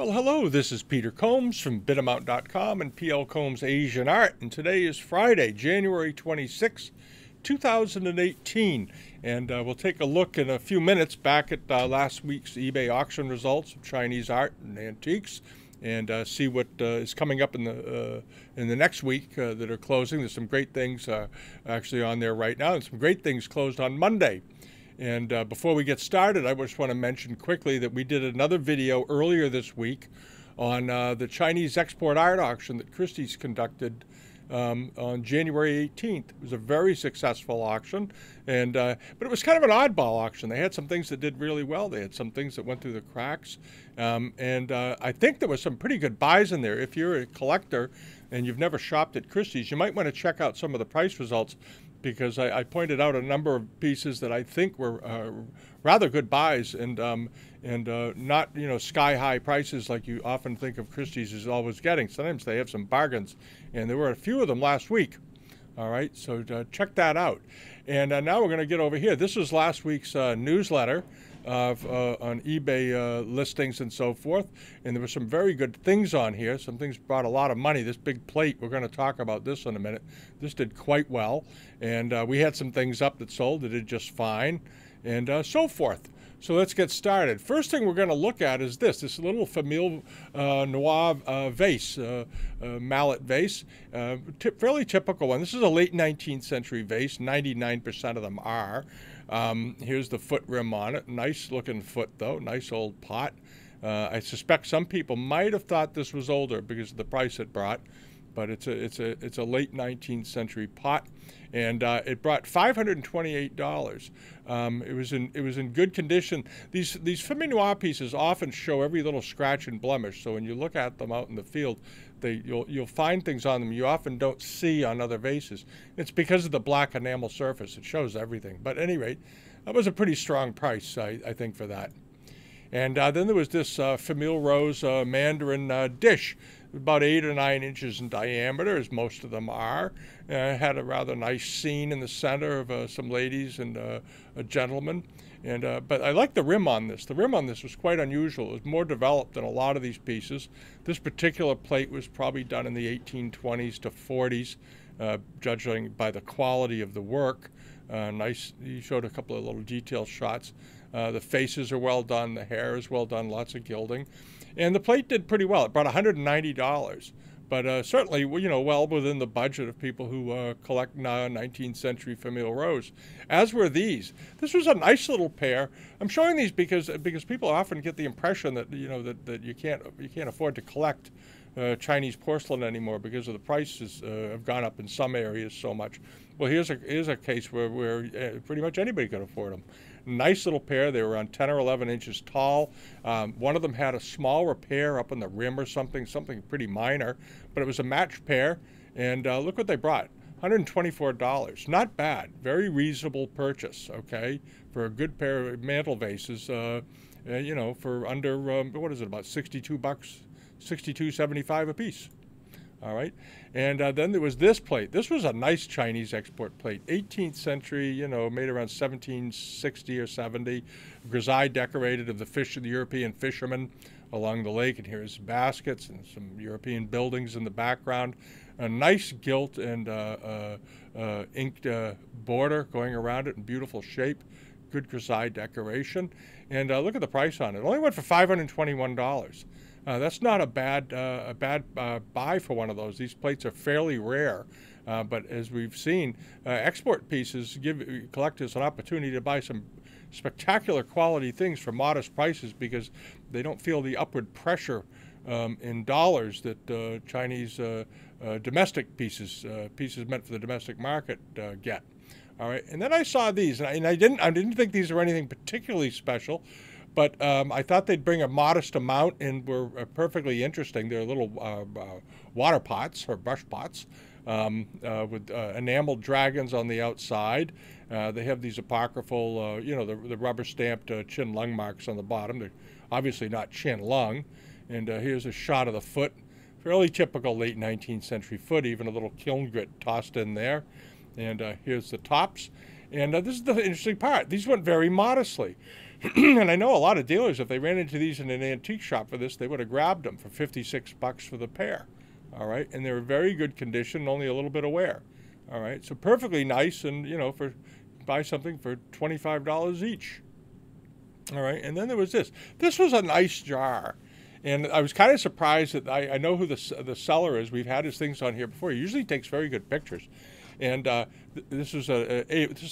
Well, hello, this is Peter Combs from Bidamount.com and PL Combs Asian Art, and today is Friday, January 26, 2018, and we'll take a look in a few minutes back at last week's eBay auction results of Chinese art and antiques, and see what is coming up in the next week that are closing. There's some great things actually on there right now, and some great things closed on Monday. And before we get started, I just want to mention quickly that we did another video earlier this week on the Chinese export art auction that Christie's conducted on January 18th. It was a very successful auction, and but it was kind of an oddball auction. They had some things that did really well. They had some things that went through the cracks, and I think there was some pretty good buys in there. If you're a collector and you've never shopped at Christie's, you might want to check out some of the price results, because I pointed out a number of pieces that I think were rather good buys, and not, you know, sky-high prices like you often think of Christie's is always getting. Sometimes they have some bargains, and there were a few of them last week. All right, so check that out. And now we're going to get over here. This was last week's newsletter on eBay listings and so forth, and there were some very good things on here. Some things brought a lot of money. This big plate, we're going to talk about this in a minute. This did quite well, and we had some things up that sold that did just fine, and so forth. So let's get started. First thing we're going to look at is this little Famille Noir vase, mallet vase, fairly typical one. This is a late 19th century vase. 99% of them are. Here's the foot rim on it. Nice looking foot though. Nice old pot. I suspect some people might have thought this was older because of the price it brought, but it's a late 19th century pot, and it brought $528. It was in good condition. These Famille Noir pieces often show every little scratch and blemish, so when you look at them out in the field, you'll find things on them you often don't see on other vases. It's because of the black enamel surface. It shows everything. But at any rate, that was a pretty strong price, I think, for that. And then there was this Famille Rose Mandarin dish, about 8 or 9 inches in diameter, as most of them are. Had a rather nice scene in the center of some ladies and a gentleman. And but I like the rim on this. The rim on this was quite unusual. It was more developed than a lot of these pieces. This particular plate was probably done in the 1820s to 40s, judging by the quality of the work. Nice. You showed a couple of little detail shots. The faces are well done. The hair is well done. Lots of gilding. And the plate did pretty well. It brought $190. But certainly, you know, well within the budget of people who collect 19th century Famille Rose, as were these. This was a nice little pair. I'm showing these because people often get the impression that, you know, that you can't afford to collect Chinese porcelain anymore because of the prices have gone up in some areas so much. Well, here's a case where pretty much anybody could afford them. Nice little pair. They were around 10 or 11 inches tall. One of them had a small repair up on the rim or something pretty minor, but it was a matched pair. And look what they brought. $124. Not bad. Very reasonable purchase, okay, for a good pair of mantel vases, you know, for under, what is it, about 62 bucks, $62.75 a piece. All right, and then there was this plate. This was a nice Chinese export plate, 18th century, you know, made around 1760 or 70. Grisaille decorated of the European fishermen along the lake, and here's baskets and some European buildings in the background. A nice gilt and inked border going around it in beautiful shape. Good grisaille decoration, and look at the price on it. It only went for $521. That's not a bad buy for one of those. These plates are fairly rare, but as we've seen, export pieces give collectors an opportunity to buy some spectacular quality things for modest prices because they don't feel the upward pressure in dollars that Chinese domestic pieces meant for the domestic market get. All right, and then I saw these, and I didn't think these were anything particularly special. But I thought they'd bring a modest amount and were perfectly interesting. They're little water pots or brush pots with enameled dragons on the outside. They have these apocryphal, you know, the rubber-stamped chin-lung marks on the bottom. They're obviously not chin-lung. And here's a shot of the foot. Fairly typical late 19th century foot, even a little kiln grit tossed in there. And here's the tops. And this is the interesting part. These went very modestly. And I know a lot of dealers, if they ran into these in an antique shop for this, they would have grabbed them for 56 bucks for the pair. All right, and they're in very good condition, only a little bit of wear. All right, so perfectly nice, and for buy something for $25 each. All right, and then there was this. This was a nice jar. And I was kind of surprised that I know who the seller is. We've had his things on here before. He usually takes very good pictures. And this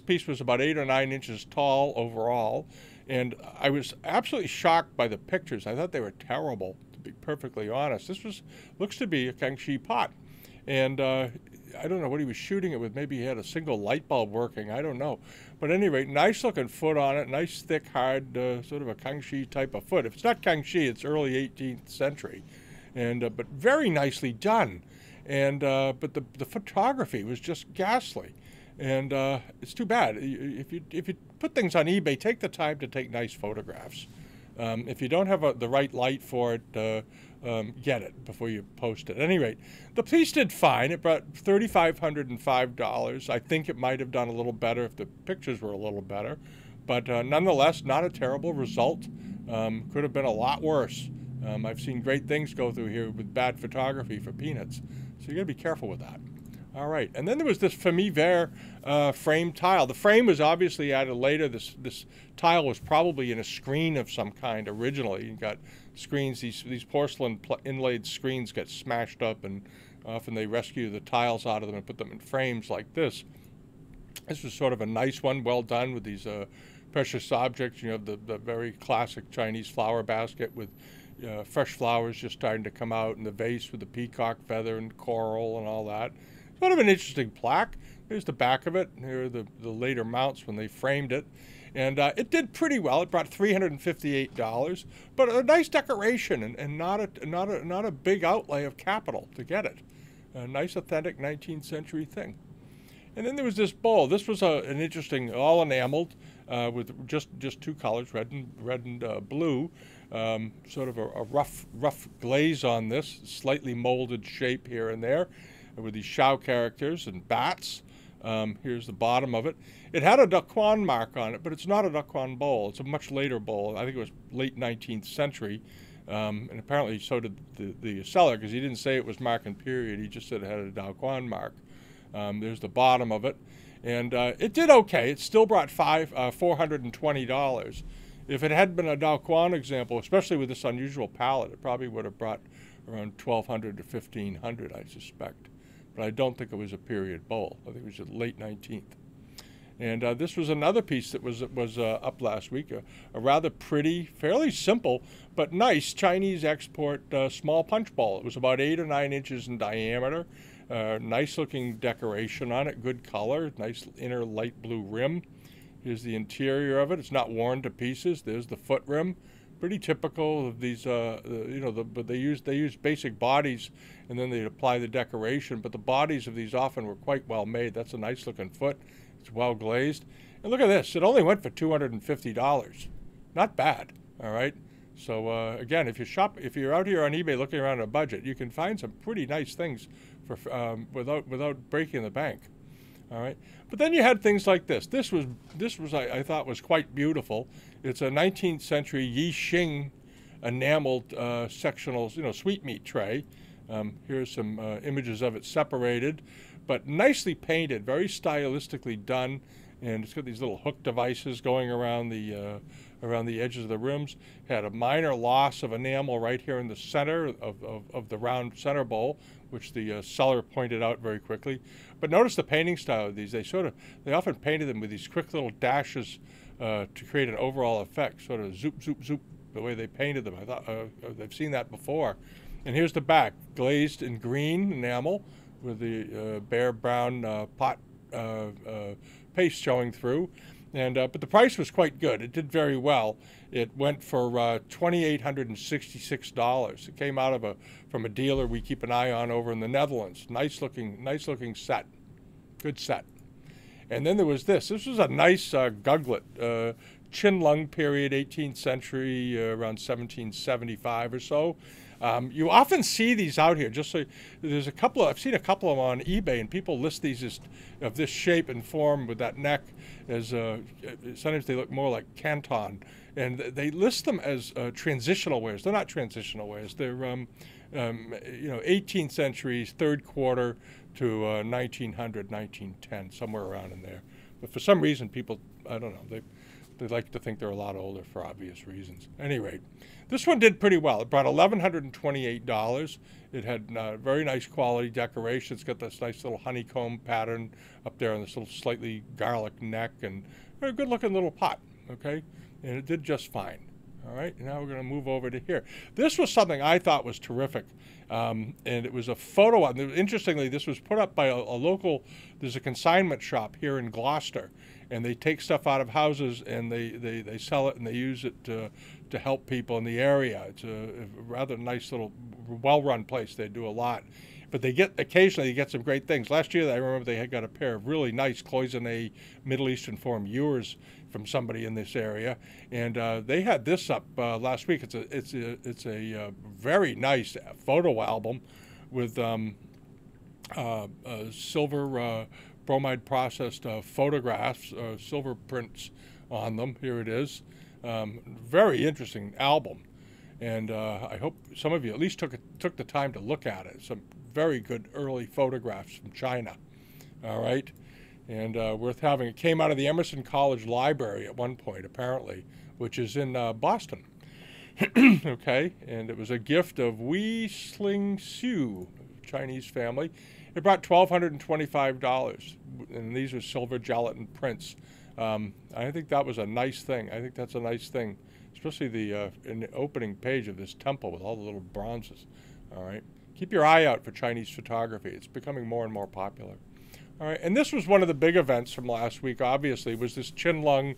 piece was about 8 or 9 inches tall overall. And I was absolutely shocked by the pictures. I thought they were terrible, to be perfectly honest. Looks to be a Kangxi pot. And I don't know what he was shooting it with. Maybe he had a single light bulb working. I don't know. But at any rate, nice looking foot on it. Nice, thick, hard, sort of a Kangxi type of foot. If it's not Kangxi, it's early 18th century. And but very nicely done. And but the photography was just ghastly. And it's too bad. If you put things on eBay, take the time to take nice photographs. If you don't have the right light for it, get it before you post it. At any rate, the piece did fine. It brought $3,505. I think it might have done a little better if the pictures were a little better. But nonetheless, not a terrible result. Could have been a lot worse. I've seen great things go through here with bad photography for peanuts. So you got to be careful with that. All right, and then there was this Famille Vert frame tile. The frame was obviously added later. This tile was probably in a screen of some kind originally. You got screens, these porcelain inlaid screens get smashed up, and often they rescue the tiles out of them and put them in frames like this. This was sort of a nice one, well done with these precious objects. You have the very classic Chinese flower basket with fresh flowers just starting to come out, and the vase with the peacock feather and coral and all that. Sort of an interesting plaque. Here's the back of it. Here are the later mounts when they framed it. And it did pretty well. It brought $358, but a nice decoration and not a big outlay of capital to get it. A nice, authentic 19th century thing. And then there was this bowl. This was an interesting, all enameled with just 2 colors, red and blue. Sort of a rough glaze on this, slightly molded shape here and there, with these Shao characters and bats. Here's the bottom of it. It had a Daquan mark on it, but it's not a Daquan bowl. It's a much later bowl. I think it was late 19th century. And apparently so did the seller, because he didn't say it was mark and period. He just said it had a Daquan mark. There's the bottom of it. And it did okay. It still brought $420. If it had been a Daquan example, especially with this unusual palette, it probably would have brought around $1,200 to $1,500, I suspect. But I don't think it was a period bowl. I think it was late 19th. And this was another piece that was up last week, a rather pretty, fairly simple, but nice Chinese export small punch bowl. It was about 8 or 9 inches in diameter. Nice looking decoration on it, good color, nice inner light blue rim. Here's the interior of it. It's not worn to pieces. There's the foot rim. Pretty typical of these, but they use basic bodies, and then they apply the decoration. But the bodies of these often were quite well made. That's a nice looking foot. It's well glazed. And look at this. It only went for $250. Not bad. All right. So again, if you're out here on eBay looking around a budget, you can find some pretty nice things for without breaking the bank. All right, but then you had things like this. This was I thought was quite beautiful. It's a 19th century Yixing enameled sectional, sweetmeat tray. Here's some images of it separated, but nicely painted, very stylistically done, and it's got these little hook devices going around the edges of the rims. Had a minor loss of enamel right here in the center of the round center bowl, which the seller pointed out very quickly. But notice the painting style of these. They often painted them with these quick little dashes to create an overall effect, sort of zoop, zoop, zoop, the way they painted them. I thought I've seen that before. And here's the back, glazed in green enamel with the bare brown pot paste showing through. And but the price was quite good. It did very well. It went for $2,866. It came out from a dealer we keep an eye on over in the Netherlands. Nice looking set, good set. And then there was this. This was a nice guglet, Qinlong period, 18th century, around 1775 or so. You often see these out here. Just so there's I've seen a couple of them on eBay, and people list these as of this shape and form with that neck as sometimes they look more like Canton, and they list them as transitional wares. They're not transitional wares. They're 18th century, third quarter to 1900, 1910, somewhere around in there. But for some reason, people, I don't know, they like to think they're a lot older for obvious reasons. At any rate, this one did pretty well. It brought $1,128. It had very nice quality decoration. It's got this nice little honeycomb pattern up there on this little slightly garlic neck, and a good looking little pot, okay? And it did just fine. All right, now we're going to move over to here. This was something I thought was terrific, and it was a photo. Interestingly, this was put up by a local, there's a consignment shop here in Gloucester, and they take stuff out of houses and they sell it and they use it to help people in the area. It's a rather nice little, well-run place. They do a lot. But occasionally they get some great things. Last year, I remember they had got a pair of really nice cloisonne Middle Eastern form ewers from somebody in this area, and they had this up last week. It's a very nice photo album with silver bromide processed photographs, silver prints on them. Here it is. Very interesting album, and I hope some of you at least took the time to look at it. Some very good early photographs from China. All right, and worth having. It came out of the Emerson College Library at one point, apparently, which is in Boston. Okay, and it was a gift of Wei Sling Xiu, Chinese family. It brought $1,225, and these are silver gelatin prints. I think that was a nice thing. I think that's a nice thing, especially in the opening page of this temple with all the little bronzes. All right, keep your eye out for Chinese photography. It's becoming more and more popular. All right, and this was one of the big events from last week, obviously, was this Qinlong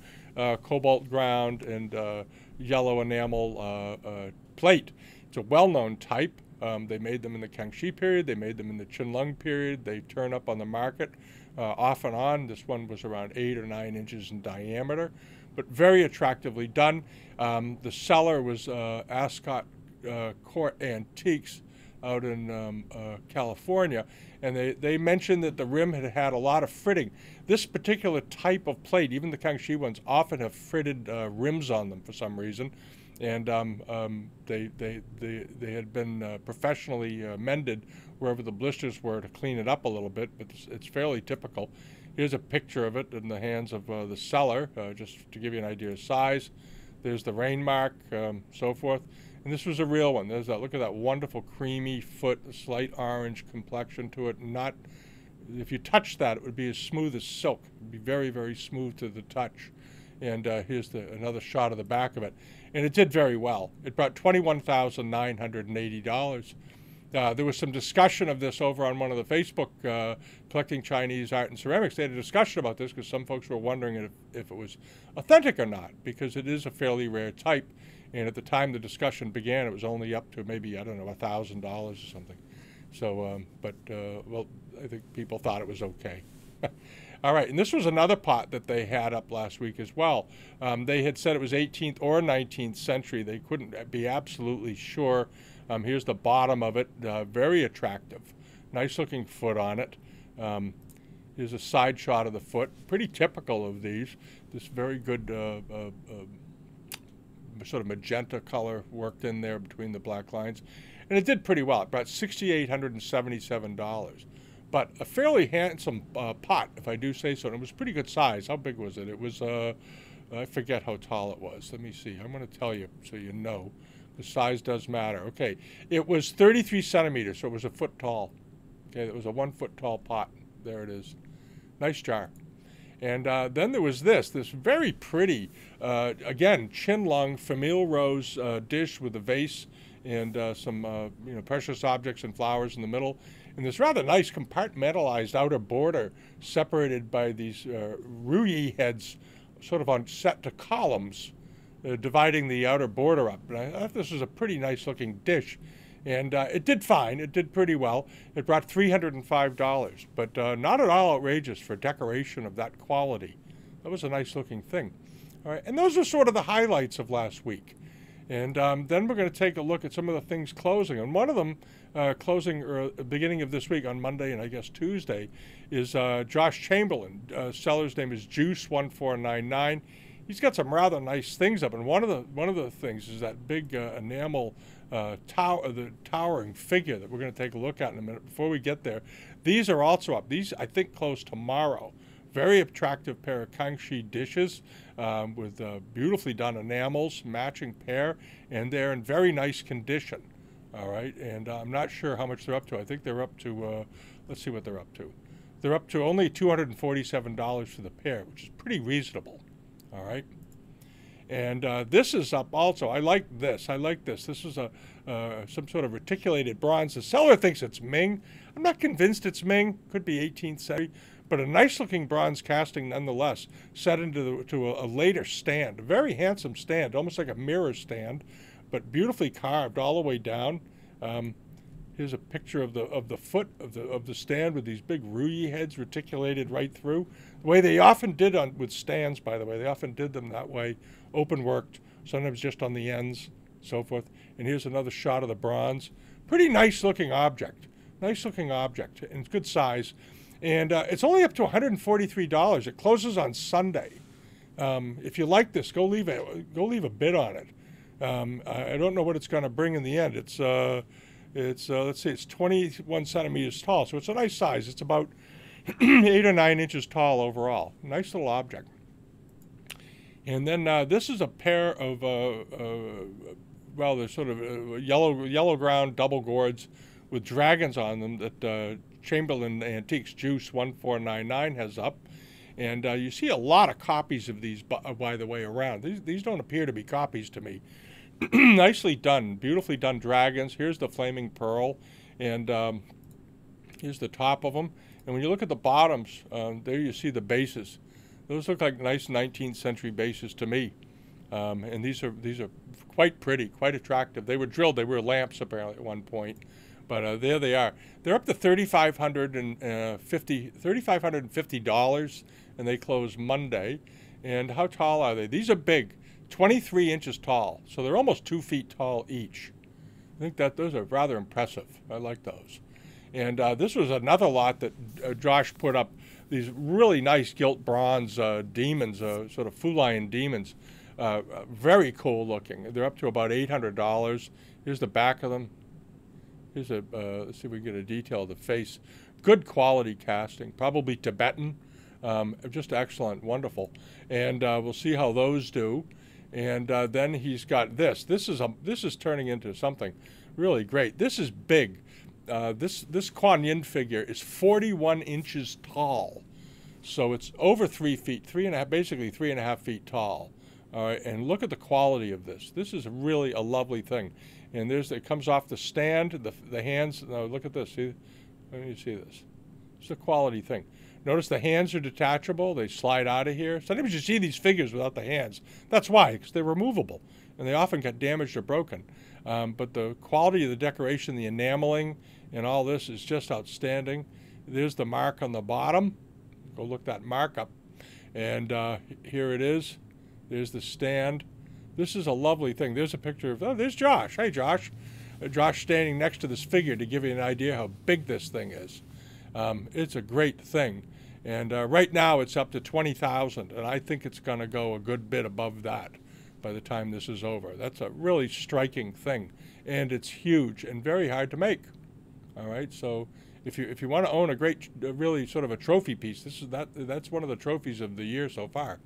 cobalt ground and yellow enamel plate. It's a well-known type. They made them in the Kangxi period. They made them in the Qinlong period. They turn up on the market off and on. This one was around 8 or 9 inches in diameter, but very attractively done. The seller was Ascot Court Antiques out in California, and they mentioned that the rim had a lot of fritting. This particular type of plate, even the Kangxi ones, often have fritted rims on them for some reason, and they had been professionally mended wherever the blisters were to clean it up a little bit, but it's fairly typical. Here's a picture of it in the hands of the seller, just to give you an idea of size. There's the rain mark, so forth. And this was a real one. There's that. Look at that wonderful creamy foot, slight orange complexion to it. Not, if you touch that, it would be as smooth as silk. It would be very, very smooth to the touch. And here's another shot of the back of it. And it did very well. It brought $21,980. There was some discussion of this over on one of the Facebook Collecting Chinese Art and Ceramics. They had a discussion about this because some folks were wondering if it was authentic or not, because it is a fairly rare type. And at the time the discussion began, it was only up to maybe, I don't know, $1,000 or something. So, well, I think people thought it was okay. All right, and this was another pot that they had up last week as well. They had said it was 18th or 19th century. They couldn't be absolutely sure. Here's the bottom of it, very attractive. Nice looking foot on it. Here's a side shot of the foot, pretty typical of these. This very good sort of magenta color worked in there between the black lines. And it did pretty well. It brought $6,877. But a fairly handsome pot, if I do say so. And it was pretty good size. How big was it? It was, I forget how tall it was. Let me see. I'm going to tell you so you know. The size does matter. Okay. It was 33 centimeters, so it was a foot tall. Okay, it was a 1 foot tall pot. There it is. Nice jar. And then there was this very pretty, again, Qinlong famille rose dish with a vase and some precious objects and flowers in the middle. And this rather nice compartmentalized outer border separated by these ruyi heads sort of on set to columns, dividing the outer border up. And I thought this was a pretty nice looking dish. And it did fine. It did pretty well. It brought $305, but not at all outrageous for decoration of that quality. That was a nice looking thing. All right, and those are sort of the highlights of last week. And then we're going to take a look at some of the things closing. And one of them, closing beginning of this week on Monday and I guess Tuesday, is Josh Chamberlain. Seller's name is Juice1499. he's got some rather nice things up, and one of the things is that big enamel the towering figure that we're going to take a look at in a minute. Before we get there, these are also up. These, I think, close tomorrow. Very attractive pair of Kangxi dishes with beautifully done enamels, matching pair, and they're in very nice condition. All right, and I'm not sure how much they're up to. I think they're up to, let's see what they're up to. They're up to only $247 for the pair, which is pretty reasonable. All right. And this is up also. I like this. I like this. This is some sort of reticulated bronze. The seller thinks it's Ming. I'm not convinced it's Ming. Could be 18th century. But a nice-looking bronze casting nonetheless, set into a later stand. A very handsome stand, almost like a mirror stand, but beautifully carved all the way down. Here's a picture of the foot of the stand with these big ruyi heads reticulated right through. The way they often did with stands, by the way, they often did them that way, open worked, sometimes just on the ends, so forth. And here's another shot of the bronze. Pretty nice looking object. Nice looking object, and good size. And it's only up to $143. It closes on Sunday. If you like this, go leave a bid on it. I don't know what it's going to bring in the end. It's let's see, it's 21 centimeters tall, so it's a nice size. It's about 8 or 9 inches tall overall. Nice little object. And then this is a pair of well, they're sort of yellow ground double gourds with dragons on them that Chamberlain Antiques Juice 1499 has up. And you see a lot of copies of these, by the way, around. These don't appear to be copies to me. Nicely done, beautifully done dragons. Here's the flaming pearl, and here's the top of them. And when you look at the bottoms, there you see the bases. Those look like nice 19th century bases to me. And these are quite pretty, quite attractive. They were drilled. They were lamps apparently at one point. But there they are. They're up to $3,550, and they close Monday. And how tall are they? These are big, 23 inches tall. So they're almost 2 feet tall each. I think that those are rather impressive. I like those. And this was another lot that Josh put up. These really nice gilt bronze demons, sort of feline demons. Very cool looking. They're up to about $800. Here's the back of them. Here's let's see if we can get a detail of the face. Good quality casting, probably Tibetan. Just excellent, wonderful. And we'll see how those do. And then he's got this. This is turning into something really great. This is big. This Kuan Yin figure is 41 inches tall. So it's over 3 feet, basically 3.5 feet tall. All right, and look at the quality of this. This is really a lovely thing. And it comes off the stand, the hands. No, look at this. See, let me see this. It's a quality thing. Notice the hands are detachable. They slide out of here. Sometimes you see these figures without the hands. That's why, because they're removable, and they often get damaged or broken. But the quality of the decoration, the enameling, and all this is just outstanding. There's the mark on the bottom. Go look that mark up. And here it is. There's the stand. This is a lovely thing. There's a picture of, there's Josh. Hey, Josh. Josh standing next to this figure to give you an idea how big this thing is. It's a great thing. And right now it's up to $20,000, and I think it's going to go a good bit above that by the time this is over. That's a really striking thing, and it's huge and very hard to make. All right, so if you want to own a great, really sort of a trophy piece, that's one of the trophies of the year so far.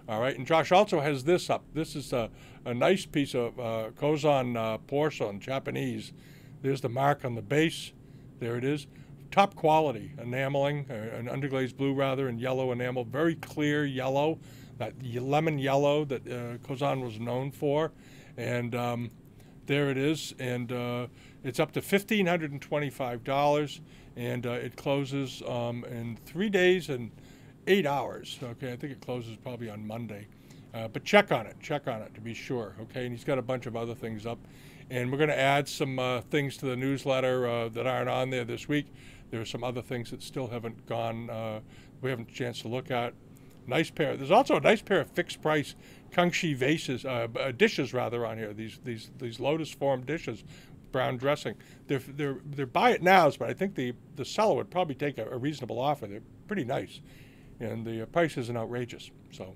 All right, and Josh also has this up. This is a nice piece of Kozan porcelain, Japanese. There's the mark on the base. There it is. Top quality enameling, an underglazed blue rather, and yellow enamel. Very clear yellow, that lemon yellow that Kozan was known for. And there it is. And it's up to $1,525. And it closes in 3 days and 8 hours. Okay, I think it closes probably on Monday. But check on it to be sure. Okay, and he's got a bunch of other things up. And we're going to add some things to the newsletter that aren't on there this week. There are some other things that still haven't gone, we haven't a chance to look at. Nice pair. There's also a nice pair of fixed price Kangxi vases, dishes rather, on here. These lotus form dishes, brown dressing. They're buy it nows, but I think the seller would probably take a reasonable offer. They're pretty nice, and the price isn't outrageous. So,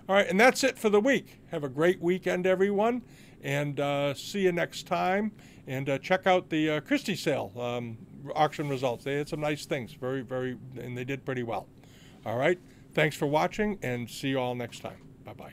All right, and that's it for the week. Have a great weekend, everyone, and see you next time. And check out the Christie sale auction results. They had some nice things, and they did pretty well. All right, thanks for watching, and see you all next time. Bye-bye.